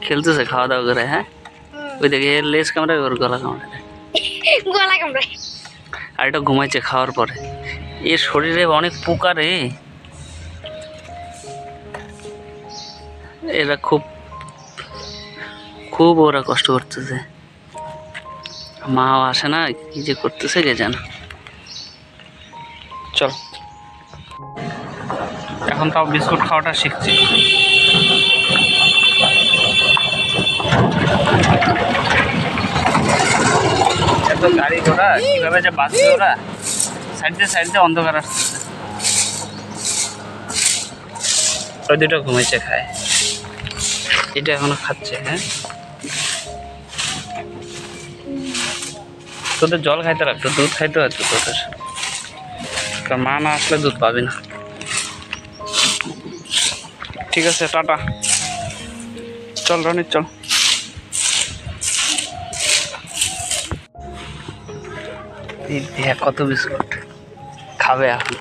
খেলতেছে খাওয়া দাওয়া করে। হ্যাঁ ওই দেখে এর লেজ কামড়ায় ওর গলা কামড়ায় আর এটা ঘুমাইছে খাওয়ার পরে। এর শরীরে অনেক পোকা রে, এরা খুব খুব ওরা কষ্ট করতেছে। মাও আসে না, কি যে করতেছে কে জানে। চল এখন তাও বিস্কুট খাওয়াটা শিখছি। এত গাড়ি ঘোড়া কিভাবে যে বাঁচবে ওরা, সাইড দিয়ে অন্ধকার আসতেছে। ওই দুটো ঘুমাইছে খায়, এটা এখনো খাচ্ছে। হ্যাঁ তোদের জল খাইতে লাগতো, দুধ খাইতে হতো তোদের, কারণ মা না আসলে দুধ পাবি না। ঠিক আছে টাটা, চল রনিত চল। কত বিস্কুট খাবে এখন।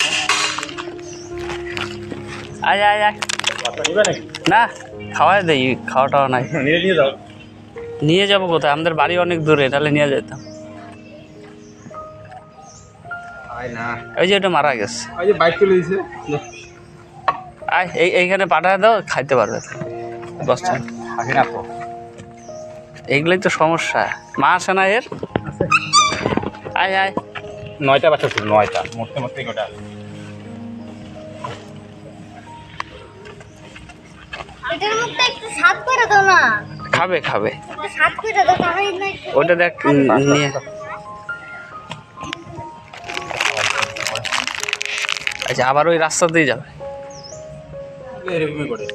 আয় আয় আয় না খাওয়াই দেই, খাওয়া টাওয়া নাই। নিয়ে যাবো কোথায়, আমাদের বাড়ি অনেক দূরে, তাহলে নিয়ে যেতাম। ওই যে ওটা মারা গেছে, ওই যে বাইক চলে দিয়েছে। আয় এইখানে পাঠায় দাও, খাইতে পারবে বসছেন। এইগুলোই তো সমস্যা, মা আসে না এর। আয় আয় 9টা বাচ্চা ছিল, 9টা মরতে মরতে গোটা। খাবে খাবে ওটা দেখ নিয়ে। আচ্ছা আবার ওই রাস্তা দিয়ে যাবে। এরকমই করে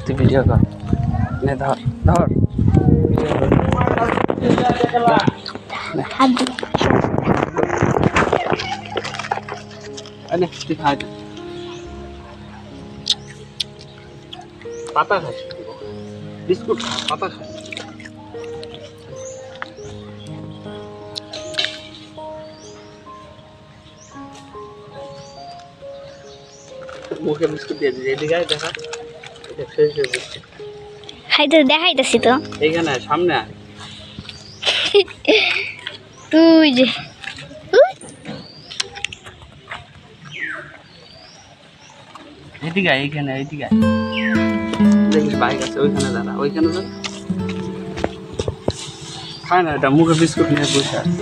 তুই ভিডিও কর, নে ধর ধর পাতা খাস, বিস্কুট খা, পাতা খা। মুখে বিস্কুট দিয়ে দিয়েছে, এদিকে দেখা খাইতে দেখাইতেছি তো, এইখানে সামনে তুই যে এদিকে এইখানে এইদিকে দেখিস বাইক আছে, ওইখানে দাঁড়া, ওইখানে দাঁড়া। খায় না এটা, মুখে বিস্কুট নিয়ে বসে আছে।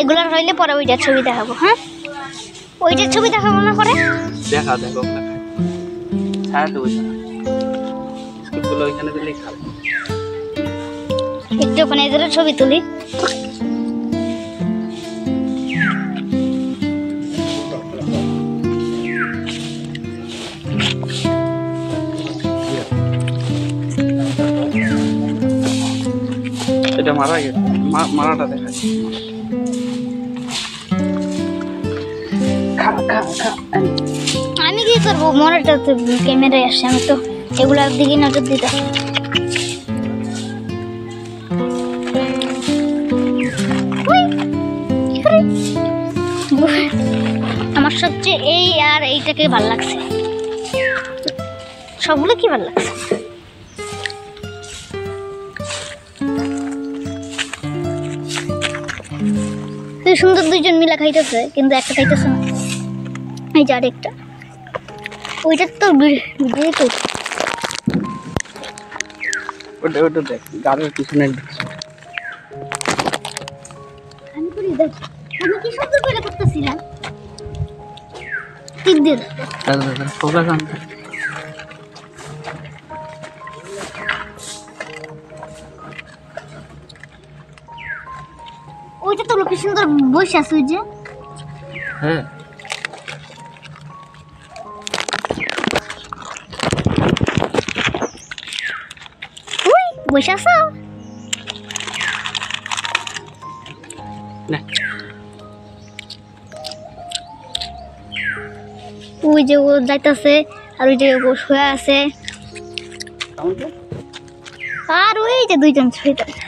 এগুলার হইলে পরে ওইটার ছবি দেখাবো। হ্যাঁ ওইটার ছবি দেখাবো না পরে, দেখা দেখো ছাড়া তো বসে বিস্কুটগুলো ওইখানে দিলেই খাবে। একটু ওখানে এদের ছবি তুলি। এটা মারা গেছে, মারাটা দেখাচ্ছি। আমি কি করবো, মরাটা তো ক্যামেরায় আসছে, আমি তো এগুলোর দিকে নজর দিতে। আমার সবচেয়ে এই আর এইটাকে ভালো লাগছে, সবগুলো কি ভালো লাগছে। সুন্দর দুইজন মিলা খাইতেছে, কিন্তু একটা খাইতেছে না। এই যে আরেকটা, ওইটা তো ওটা দেখ গাড়ির পিছনে। আমি কি সুন্দর করে করতেছিলাম, টিপ দিয়ে ফোকাস আনতে। ওইটা তো লোক সুন্দর বসে আছে, ওই যে হ্যাঁ বসে আছো। না ওই যে ও যাইতাছে আর ওই যে ও শুয়ে আছে আর ওই যে দুইজন শুয়ে আছে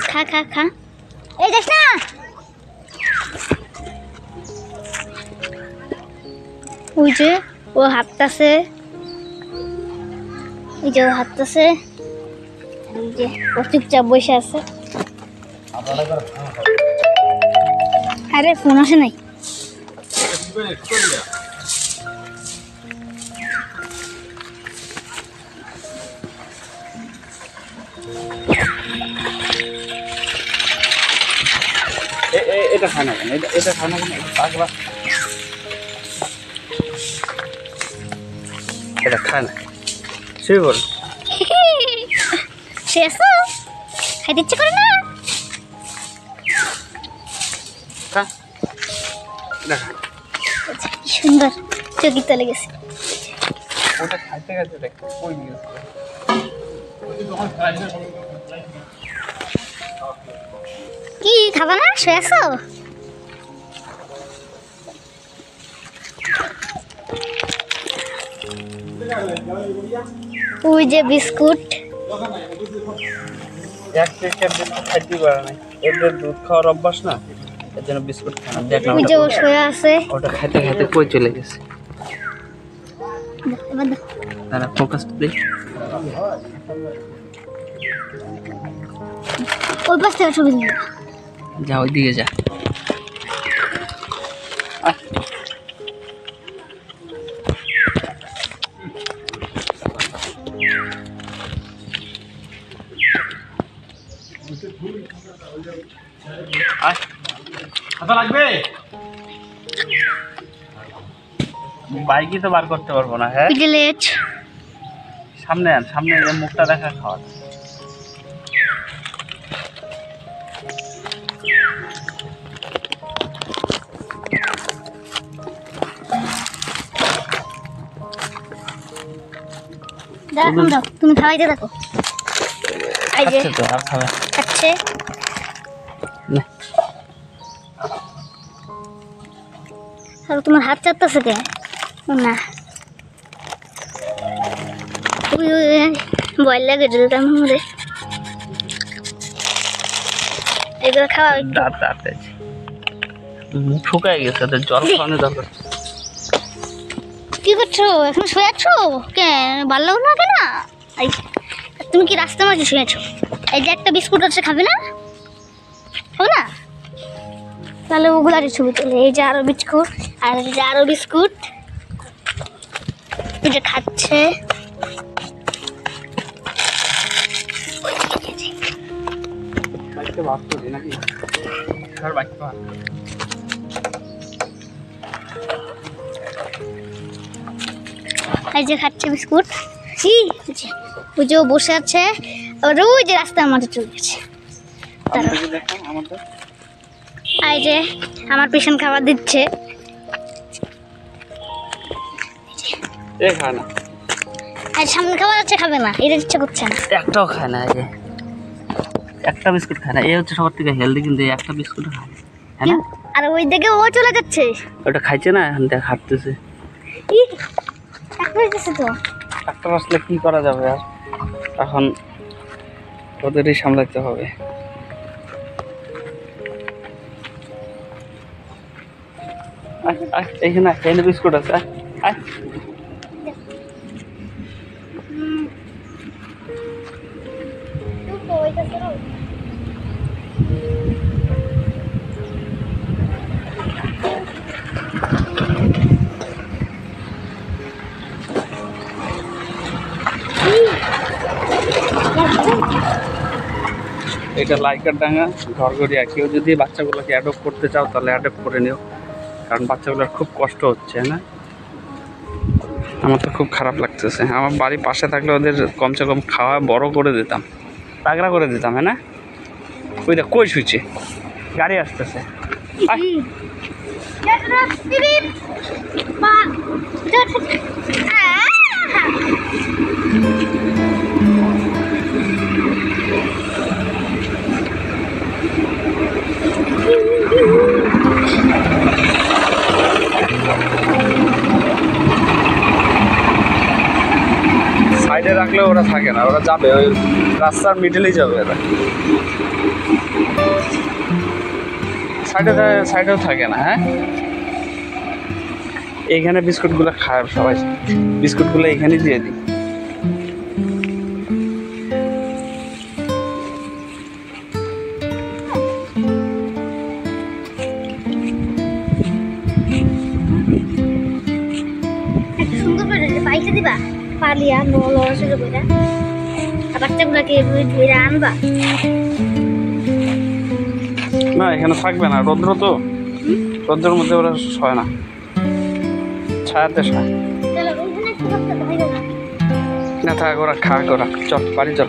খা খা খা এই যাস না ওই যে ও হাঁটতাছে ওই যে ও হাঁটতাছে এই যে ও চুপচাপ বসে আছে আরে ফোন আসে নাই এটা খায় না কেন এটা খায় না কেন পাগলা এটা খায় না সে বল শেষ খাইতে ইচ্ছে করে না খা দেখা সুন্দর চোখে চলে গেছে ওটা খাইতে খাইতে দেখ কই গেছে কি খাবা না শেষ ওই যে বিস্কুট এক প্যাকেট বিস্কুট খাইতে পারে না এদের দুধ খাওয়ার অভ্যাস না এর জন্য বিস্কুট খায় না দেখ না ওই যে ও শুয়ে আছে ওটা খাইতে খাইতে কই চলে গেছে তারা ফোকাস দে ওই পাশ থেকে ছবি দিন যা ওইদিকে যা খাতা লাগবে বাইকই তো বার করতে পারবো না হ্যাঁ প্লেট সামনে আন সামনে মুখটা দেখা খাওয়া দেখুন দাও তুমি খাওয়াইতে থাকো এই যে তো আর খাবে খাচ্ছে না আর তোমার হাত চাটতেছে কে না ওই ভয় লাগে যদি আমার মধ্যে এগুলো খাওয়া একটু। দাঁত দাঁত মুখ শুকায় গেছে ওদের জল খাওয়ানো দরকার কি করছো এখন শুয়ে আছো কেন ভালো লাগলো না কেন এই তুমি কি রাস্তার মাঝে শুয়ে আছো এই যে একটা বিস্কুট আছে খাবে না খাবে না তাহলে ওগুলারই ছবি তোলে এই যে আরো বিস্কুট আর এই যে আরো বিস্কুট এই যে খাচ্ছে বাইকটা ভাগ করি নাকি আর বাইকটা এই যে খাচ্ছে বিস্কুট ওই যে ও বসে আছে আর ওই যে রাস্তার মাঝে চলে গেছে দেখো আমাদের এই যে আমার পেশেন্ট খাবার দিচ্ছে এ খায় না আর সামনে খাবার আছে খাবে না এটা ইচ্ছা করছে না একটাও খায় না এই যে একটা বিস্কুট খায় না এই হচ্ছে সবার থেকে হেলদি কিন্তু এই একটা বিস্কুট খায় না হ্যাঁ না আর ওই দিকে ও চলে যাচ্ছে ওটা খাইছে না এখন দেখ হাঁটতেছে হয়ে গেছে তো ডাক্তার আসলে কি করা যাবে আর এখন ওদেরই সামলাতে হবে এইখানে এখানে বিস্কুট আছে আয় এটা লাইকার ডাঙ্গা ঘরগড়িয়া কেউ যদি বাচ্চাগুলোকে অ্যাডপ্ট করতে চাও তাহলে অ্যাডপ্ট করে নিও কারণ বাচ্চাগুলোর খুব কষ্ট হচ্ছে না আমার তো খুব খারাপ লাগতেছে আমার বাড়ির পাশে থাকলে ওদের কমসে কম খাওয়া বড় করে দিতাম তাগড়া করে দিতাম হ্যাঁ না ওই দেখ কই শুইছে গাড়ি আসতেছে সাইডে রাখলে ওরা থাকে না, ওরা যাবে ওই রাস্তার মিডলেই যাবে ওরা। সাইডেও থাকে না। হ্যাঁ, এইখানে বিস্কুটগুলো খায় সবাই, বিস্কুটগুলো এইখানেই দিয়ে দিই। একটা সুন্দর করে পাইতে দিবা পালিয়া লড়াচড়া করে, আর বাচ্চাগুলোকে ধরে আনবা। না এখানে থাকবে না, রৌদ্র তো, রৌদ্রের মধ্যে ওরা শয় না, ছায়াতে শয়। চলো ওইখানে একটু বসতে হবে, হয়ে যাবে। না থাক, ওরা খাক, ওরা চল বাড়ি চল।